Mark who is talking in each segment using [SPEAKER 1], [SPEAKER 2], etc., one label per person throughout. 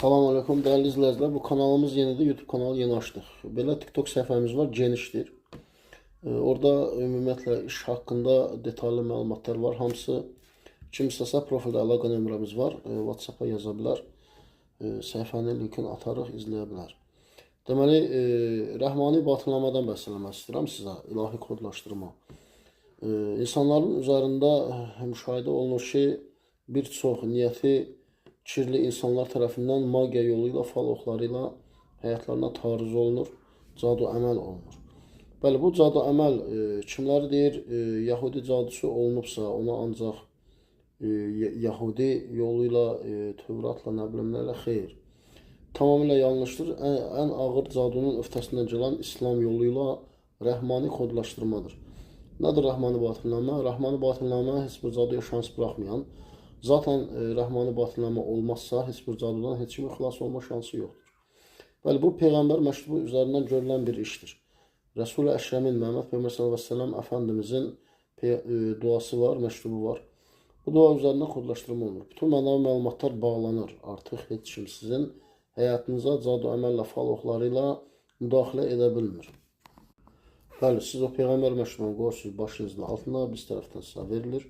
[SPEAKER 1] Salam aleyküm değerli izleyiciler. Bu kanalımız yenidir. YouTube kanalı yeni açtık. Belə TikTok səhifəmiz var, genişdir. Orada ümumiyyətlə iş haqqında detallı məlumatlar var. Hamısı kim istəsə profildə əlaqə nömrəmiz var. WhatsApp-a yaza bilər. Səhifənin linkini atarıq, izləyə bilər. Deməli, rəhmani batınlamadan bəhs eləmək istəyirəm sizə. İlahi kodlaşdırma. İnsanların üzərində müşahidə olunur ki, bir çox niyyəti kirli insanlar tərəfindən magiya yolu ilə, fal oxları ilə həyatlarına taruz olunur, cadu əməl olunur. Bəli, bu cadu əməl kimləri deyir, Yahudi cadusu olunubsa, ona ancaq Yahudi yolu ilə, Tövratla, nə bilim nələ, xeyr. Tamamilə yanlışdır. Ən ağır cadunun öhdəsindən gələn İslam yolu ilə rəhmani kodlaşdırmadır. Nədir rəhmani batınlama? Rəhmani batınlama heç bir caduya şans buraxmayan, zaten rəhmani batınlama olmazsa heç bir cadudan heç kimin xilas olma şansı yoxdur. Bəli, bu Peyğəmbər məktubu üzərindən görülən bir işdir. Resul-i Əşrəmin Məhəmməd Peyğəmbər s.ə.v Əfəndimizin duası var, məktubu var. Bu dua üzərindən kodlaşdırma olunur. Bütün mənəvi məlumatlar bağlanır. Artıq heç kim sizin həyatınıza cadu əməllə, fal oxları ilə müdaxilə edə bilmir. Bəli, siz o Peyğəmbər məktubunu qoyursunuz başınızın altında, biz tərəfdən sizə verilir.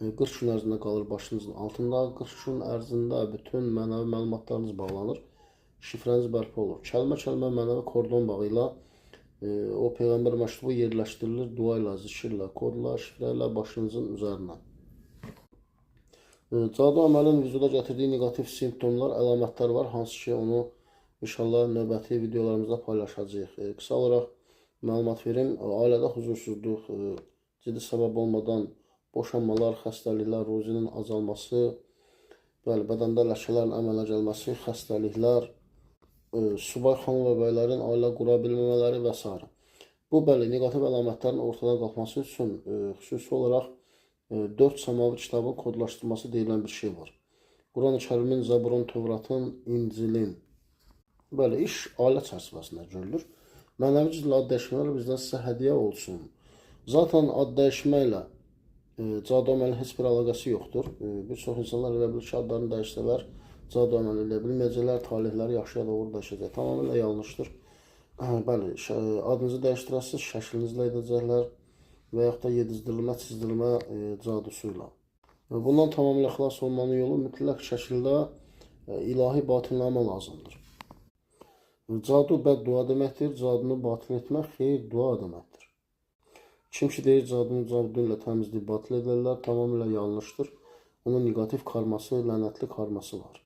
[SPEAKER 1] 40 gün ərzində qalır başınızın altında. 40 gün ərzində bütün mənəvi məlumatlarınız bağlanır. Şifrəniz bərpa olur. Kəlmə-kəlmə mənəvi kordon bağı ilə o Peyğəmbər məktubu yerləşdirilir. Dua ilə, zikirlə, kodla, şifrə ilə başınızın üzərinə. Cadu əməlin vücuda gətirdiyi negativ simptomlar, əlamətlər var. Hansı ki, onu inşallah növbəti videolarımızda paylaşacağıq. Qısa olaraq məlumat verim. Ailədə huzursuzluq, ciddi səbəb olmadan boşanmalar, xəstəliklər, ruzinin azalması, bəli, bədəndə ləkələrin əmələ gəlməsi, xəstəliklər, subay xanım və bəylərin ailə qura bilməmələri və s. Bu, bəli, negativ əlamətlərin ortadan qalxması üçün xüsusi olaraq 4 səmavi kitabın kodlaşdırması deyilən bir şey var. Quran-ı Kərimin, Zəburun, Tövratın, İncilin. Bəli, iş ailə çərçivəsində görülür. Mənəvi cizli ad dəyişmələr bizdən sizə hədiyyə olsun. Zaten ad dəyişməklə cadu əməlin heç bir əlaqəsi yoxdur. Bir çox insanlar elə bilir ki, adlarını dəyişsələr, cadu əməli elə bilməyəcəklər, talihləri yaxşıya doğru dəyişəcək. Tamamilə yanlışdır. Bəli, adınızı dəyişdirəsiniz, şəklinizlə edəcəklər və yaxud da yedizdirilmə, çizdirilmə cadusu ilə. Bundan tamamilə xilas olmanın yolu mütləq şəkildə ilahi batınlama lazımdır. Cadu bəddua deməkdir, cadunu batın etmək xeyir dua deməkdir. Kim ki deyir cadunu cadu ilə təmizləyib batıl edərlər, tamamilə yanlışdır. Onun negativ karması, lənətli karması var.